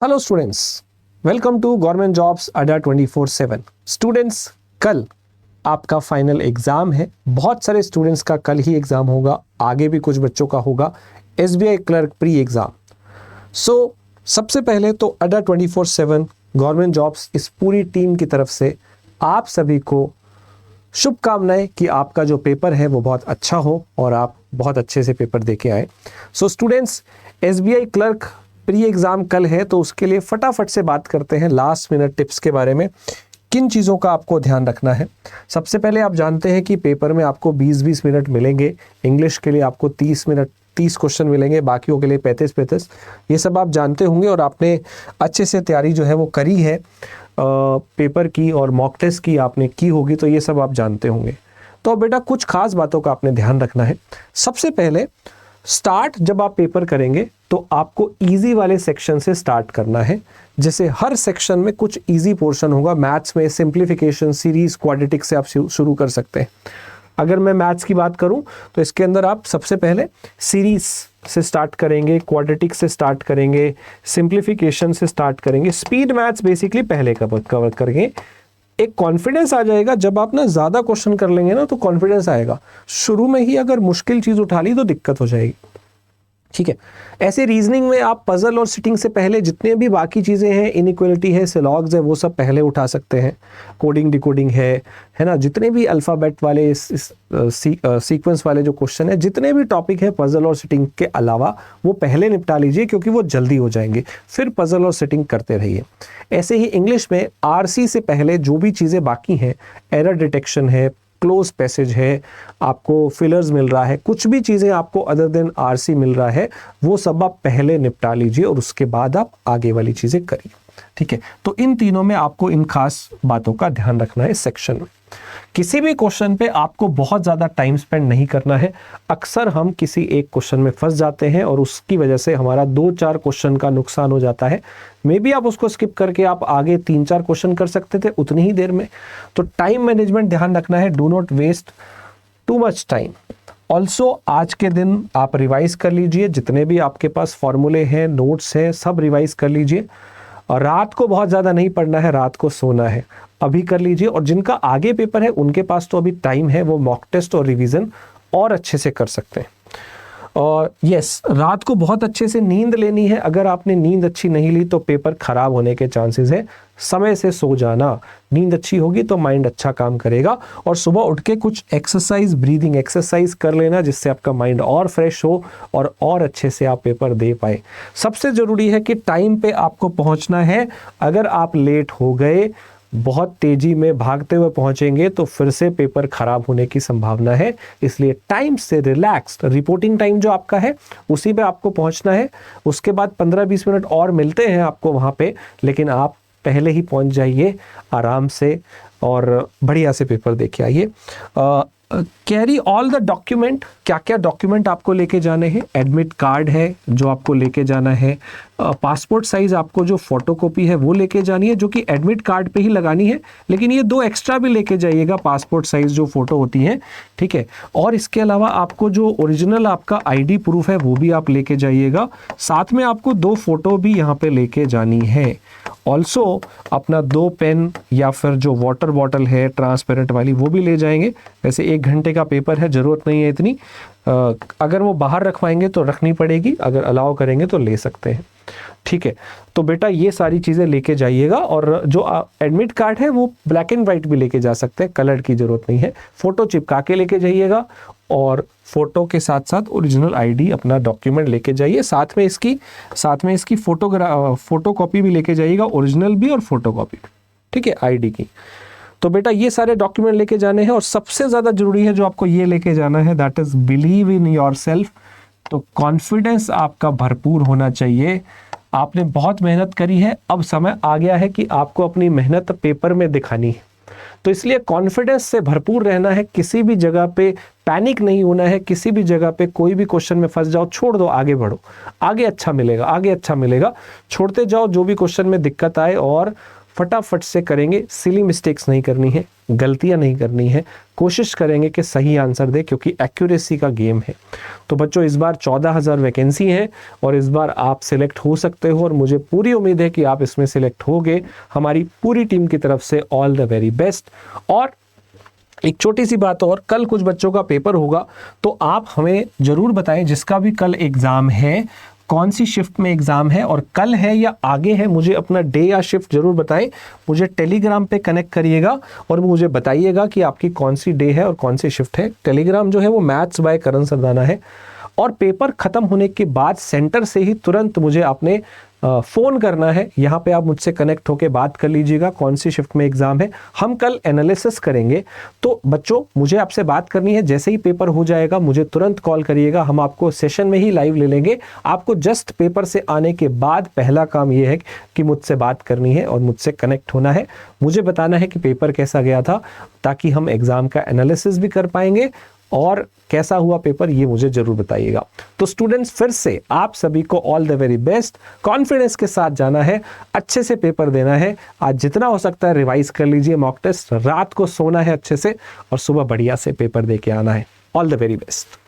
Hello students, welcome to government jobs Adda 24/7। Students, कल आपका final exam है। बहुत सारे स्टूडेंट्स का कल ही एग्जाम होगा, आगे भी कुछ बच्चों का होगा। SBI clerk pre exam. सबसे पहले तो अड्डा 24/7 गवर्नमेंट जॉब्स इस पूरी टीम की तरफ से आप सभी को शुभकामनाएं कि आपका जो पेपर है वो बहुत अच्छा हो और आप बहुत अच्छे से पेपर दे के आए। Students, SBI clerk pre exam कल है, तो उसके लिए फटाफट से बात करते हैं लास्ट मिनट टिप्स के बारे में। किन चीज़ों का आपको ध्यान रखना है? सबसे पहले आप जानते हैं कि पेपर में आपको 20-20 मिनट मिलेंगे। इंग्लिश के लिए आपको 30 क्वेश्चन मिलेंगे, बाकियों के लिए 35-35। ये सब आप जानते होंगे और आपने अच्छे से तैयारी जो है वो करी है पेपर की, और मॉक टेस्ट की आपने की होगी, तो ये सब आप जानते होंगे। तो बेटा कुछ खास बातों का आपने ध्यान रखना है। सबसे पहले स्टार्ट जब आप पेपर करेंगे तो आपको इजी वाले सेक्शन से स्टार्ट करना है। जैसे हर सेक्शन में कुछ इजी पोर्शन होगा। मैथ्स में सिंप्लीफिकेशन, सीरीज, क्वाड्रेटिक से आप शुरू कर सकते हैं। अगर मैं मैथ्स की बात करूं तो इसके अंदर आप सबसे पहले सीरीज से स्टार्ट करेंगे, क्वाड्रेटिक से स्टार्ट करेंगे, सिंप्लीफिकेशन से स्टार्ट करेंगे। स्पीड मैथ्स बेसिकली पहले कवर करेंगे। एक कॉन्फिडेंस आ जाएगा जब आप ना ज़्यादा क्वेश्चन कर लेंगे ना, तो कॉन्फिडेंस आएगा। शुरू में ही अगर मुश्किल चीज़ उठा ली तो दिक्कत हो जाएगी। ठीक है, ऐसे रीजनिंग में आप पजल और सिटिंग से पहले जितने भी बाकी चीज़ें हैं, इनइक्वालिटी है, सिलॉग्स है, वो सब पहले उठा सकते हैं। कोडिंग डिकोडिंग है ना, जितने भी अल्फ़ाबेट वाले इस सीक्वेंस वाले जो क्वेश्चन है, जितने भी टॉपिक है पजल और सिटिंग के अलावा, वो पहले निपटा लीजिए क्योंकि वो जल्दी हो जाएंगे। फिर पजल और सिटिंग करते रहिए। ऐसे ही इंग्लिश में आरसी से पहले जो भी चीज़ें बाकी हैं, एरर डिटेक्शन है, क्लोज पैसेज है, आपको फिलर्स मिल रहा है, कुछ भी चीज़ें आपको अदर देन आरसी मिल रहा है, वो सब आप पहले निपटा लीजिए और उसके बाद आप आगे वाली चीज़ें करिए। ठीक है, तो इन तीनों में आपको इन खास बातों का ध्यान रखना है सेक्शन में। किसी भी क्वेश्चन पे आपको बहुत ज़्यादा टाइम स्पेंड नहीं करना है। अक्सर हम किसी एक क्वेश्चन में फंस जाते हैं और उसकी वजह से हमारा 2-4 क्वेश्चन का नुकसान हो जाता है। मे बी आप उसको स्किप करके आप आगे 3-4 क्वेश्चन कर सकते थे उतनी ही देर में। तो टाइम मैनेजमेंट ध्यान रखना है। Do not waste too much time. Also आज के दिन आप रिवाइज कर लीजिए, जितने भी आपके पास फॉर्मूले हैं, नोट्स हैं, सब रिवाइज कर लीजिए। और रात को बहुत ज़्यादा नहीं पढ़ना है, रात को सोना है। अभी कर लीजिए। और जिनका आगे पेपर है उनके पास तो अभी टाइम है, वो मॉक टेस्ट और रिवीजन और अच्छे से कर सकते हैं। और यस, रात को बहुत अच्छे से नींद लेनी है। अगर आपने नींद अच्छी नहीं ली तो पेपर खराब होने के चांसेस है। समय से सो जाना। नींद अच्छी होगी तो माइंड अच्छा काम करेगा। और सुबह उठ के कुछ एक्सरसाइज, ब्रीदिंग एक्सरसाइज कर लेना, जिससे आपका माइंड और फ्रेश हो और अच्छे से आप पेपर दे पाए। सबसे ज़रूरी है कि टाइम पे आपको पहुंचना है। अगर आप लेट हो गए, बहुत तेजी में भागते हुए पहुंचेंगे तो फिर से पेपर खराब होने की संभावना है। इसलिए टाइम से रिलैक्स्ड, रिपोर्टिंग टाइम जो आपका है उसी पे आपको पहुंचना है। उसके बाद 15-20 मिनट और मिलते हैं आपको वहां पे, लेकिन आप पहले ही पहुंच जाइए आराम से और बढ़िया से पेपर देके आइए। Carry all the document. क्या क्या डॉक्यूमेंट आपको लेके जाने हैं? एडमिट कार्ड है जो आपको लेके जाना है। पासपोर्ट साइज आपको जो फोटोकॉपी है वो लेके जानी है, जो कि एडमिट कार्ड पे ही लगानी है, लेकिन ये 2 एक्स्ट्रा भी लेके जाइएगा, पासपोर्ट साइज जो फोटो होती हैं। ठीक है, और इसके अलावा आपको जो ओरिजिनल आपका आईडी प्रूफ है वो भी आप लेके जाइएगा। साथ में आपको 2 फोटो भी यहाँ पे लेके जानी है। ऑल्सो अपना 2 पेन या फिर जो वाटर बॉटल है ट्रांसपेरेंट वाली, वो भी ले जाएंगे। वैसे 1 घंटे का पेपर है, ज़रूरत नहीं है इतनी। अगर वो बाहर रखवाएंगे तो रखनी पड़ेगी, अगर अलाउ करेंगे तो ले सकते हैं। ठीक है, तो बेटा ये सारी चीज़ें लेके जाइएगा। और जो एडमिट कार्ड है वो ब्लैक एंड वाइट भी लेके जा सकते हैं, कलर की ज़रूरत नहीं है। फ़ोटो चिपका के लेके जाइएगा और फोटो के साथ साथ ओरिजिनल आईडी अपना डॉक्यूमेंट लेके जाइए। साथ में इसकी फोटोकॉपी भी लेके जाइएगा, ओरिजिनल भी और फोटोकॉपी भी। ठीक है, आईडी की। तो बेटा ये सारे डॉक्यूमेंट लेके जाने हैं। और सबसे ज़्यादा जरूरी है जो आपको ये लेके जाना है, that is believe in yourself. तो कॉन्फिडेंस आपका भरपूर होना चाहिए। आपने बहुत मेहनत करी है, अब समय आ गया है कि आपको अपनी मेहनत पेपर में दिखानी है। तो इसलिए कॉन्फिडेंस से भरपूर रहना है। किसी भी जगह पे पैनिक नहीं होना है। किसी भी जगह पे कोई भी क्वेश्चन में फंस जाओ, छोड़ दो, आगे बढ़ो, आगे अच्छा मिलेगा, आगे अच्छा मिलेगा। छोड़ते जाओ जो भी क्वेश्चन में दिक्कत आए और फटाफट से करेंगे, सिली मिस्टेक्स नहीं करनी है, गलतियां नहीं करनी है, कोशिश करेंगे कि सही आंसर दे क्योंकि एक्यूरेसी का गेम है। तो बच्चों इस बार 14,000 वैकेंसी है और इस बार आप सिलेक्ट हो सकते हो और मुझे पूरी उम्मीद है कि आप इसमें सिलेक्ट होगे। हमारी पूरी टीम की तरफ से ऑल द वेरी बेस्ट। और एक छोटी सी बात और, कल कुछ बच्चों का पेपर होगा तो आप हमें ज़रूर बताएं जिसका भी कल एग्ज़ाम है कौन सी शिफ्ट में एग्ज़ाम है और कल है या आगे है, मुझे अपना डे या शिफ्ट ज़रूर बताएं। मुझे टेलीग्राम पे कनेक्ट करिएगा और मुझे बताइएगा कि आपकी कौन सी डे है और कौन सी शिफ्ट है। टेलीग्राम जो है वो मैथ्स बाय करण सरदाना है। और पेपर ख़त्म होने के बाद सेंटर से ही तुरंत मुझे आपने फ़ोन करना है। यहाँ पे आप मुझसे कनेक्ट होकर बात कर लीजिएगा कौन सी शिफ्ट में एग्ज़ाम है। हम कल एनालिसिस करेंगे। तो बच्चों मुझे आपसे बात करनी है, जैसे ही पेपर हो जाएगा मुझे तुरंत कॉल करिएगा, हम आपको सेशन में ही लाइव ले लेंगे। आपको जस्ट पेपर से आने के बाद पहला काम ये है कि मुझसे बात करनी है और मुझसे कनेक्ट होना है। मुझे बताना है कि पेपर कैसा गया था ताकि हम एग्ज़ाम का एनालिसिस भी कर पाएंगे और कैसा हुआ पेपर ये मुझे जरूर बताइएगा। तो स्टूडेंट्स फिर से आप सभी को all the very best. Confidence के साथ जाना है, अच्छे से पेपर देना है। आज जितना हो सकता है रिवाइज कर लीजिए मॉक टेस्ट, रात को सोना है अच्छे से और सुबह बढ़िया से पेपर दे के आना है। All the very best.